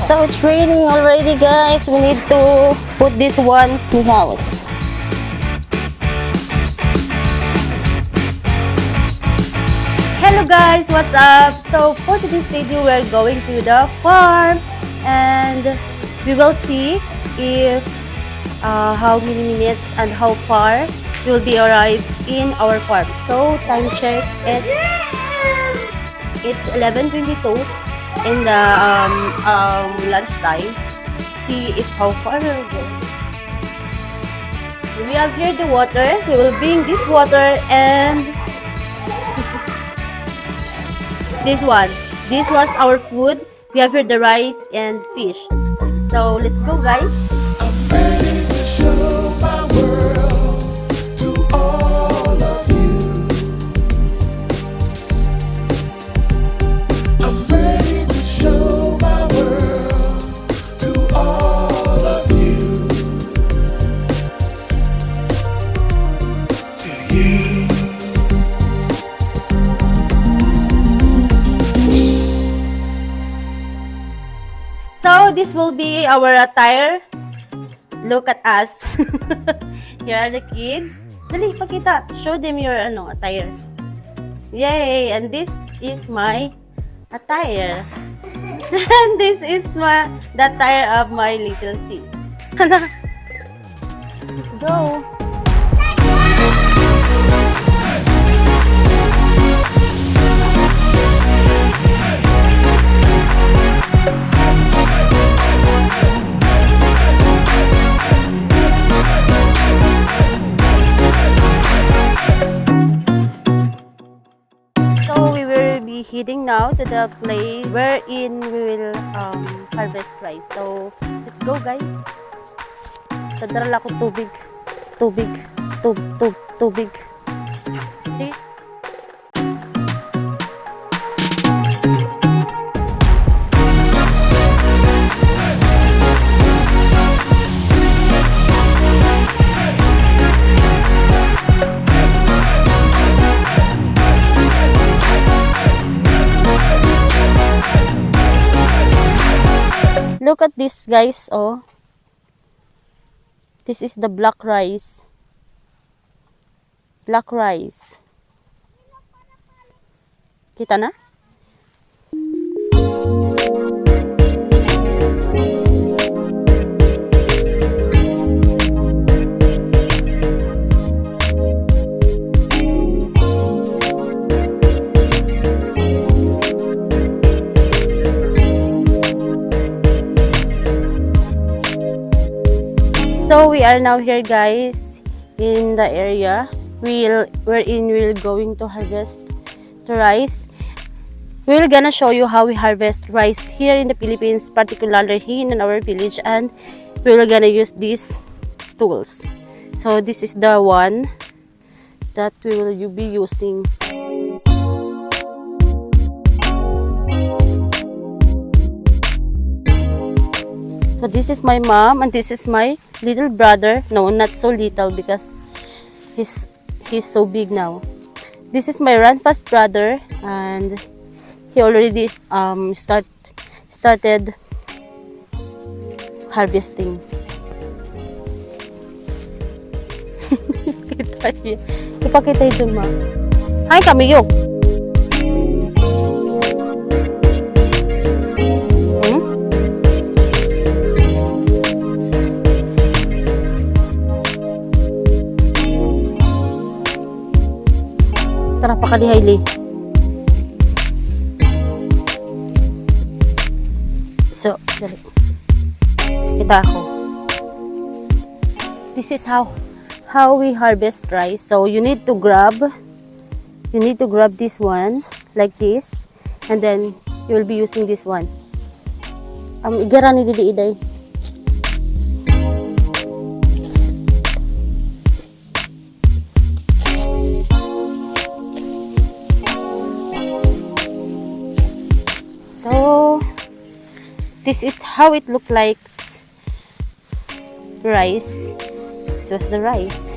So it's raining already, guys. We need to put this one in the house. Hello guys, what's up? So for today's video, we're going to the farm and we will see if how many minutes and how far we will be arrived in our farm. So time check, it's 11:22 in the lunchtime. See if how far we'll go. We have here the water. We will bring this water and this one. This was our food. We have here the rice and fish. So let's go, guys. I'm ready to show my world to all of you. I'm ready to show my world to all of you. To you. So this will be our attire. Look at us. Here are the kids. Dali, pakita. Show them your attire. Yay! And this is my attire. And this is the attire of my little sis. Let's go. Heading now to the place wherein we will harvest rice. So let's go, guys. Tadarala ko tubig. Tubig. See? Look at this, guys. Oh, this is the black rice. Kita na? So we are now here, guys, in the area wherein we're going to harvest the rice. We're gonna show you how we harvest rice here in the Philippines, particularly here in our village, and we're gonna use these tools. So this is the one that we will be using. So this is my mom and this is my little brother. No, not so little because he's so big now. This is my run-fast brother and he already started harvesting. Ipakita yun, ma. Hi, kamiyok. Tara, pakalihay li. So, dali. Kita ako. This is how we harvest rice. So, you need to grab this one like this, and then you will be using this one. Igara ni didi iday. So this is how it look like. Rice. This was the rice,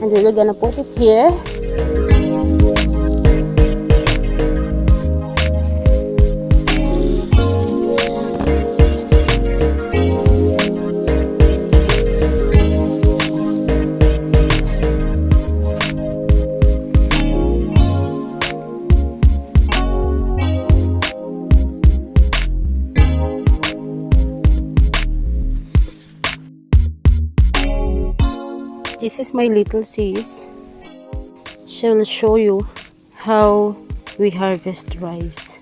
and we're gonna put it here. is my little sis. She will show you how we harvest rice.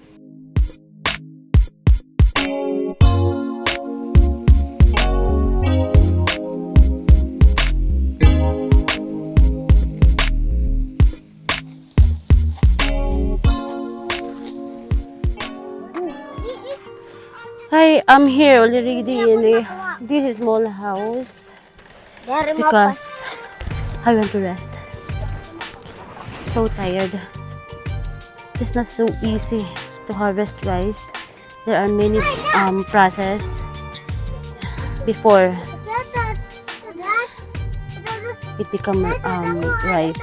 I'm here already in this small house because I want to rest. So tired. It's not so easy to harvest rice. There are many process before it become rice.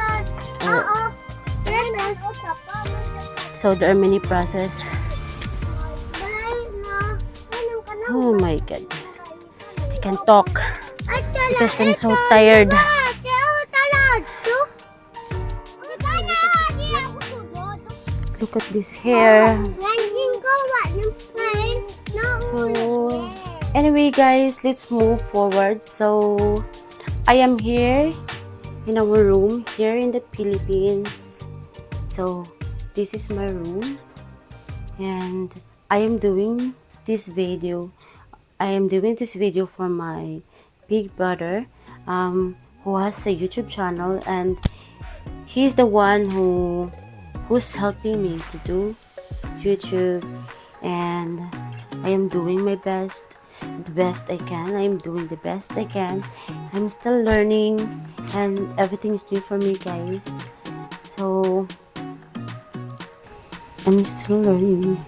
So there are many process. Oh my god, I can't talk because I'm so tired. Look at this hair. So anyway guys, let's move forward. So I am here in our room here in the Philippines. So this is my room and I am doing this video. I am doing this video for my big brother who has a YouTube channel, and he's the one who's helping me to do YouTube, and I am doing my best, the best I can. I am doing the best I can. I'm still learning and everything is new for me guys. So I'm still learning.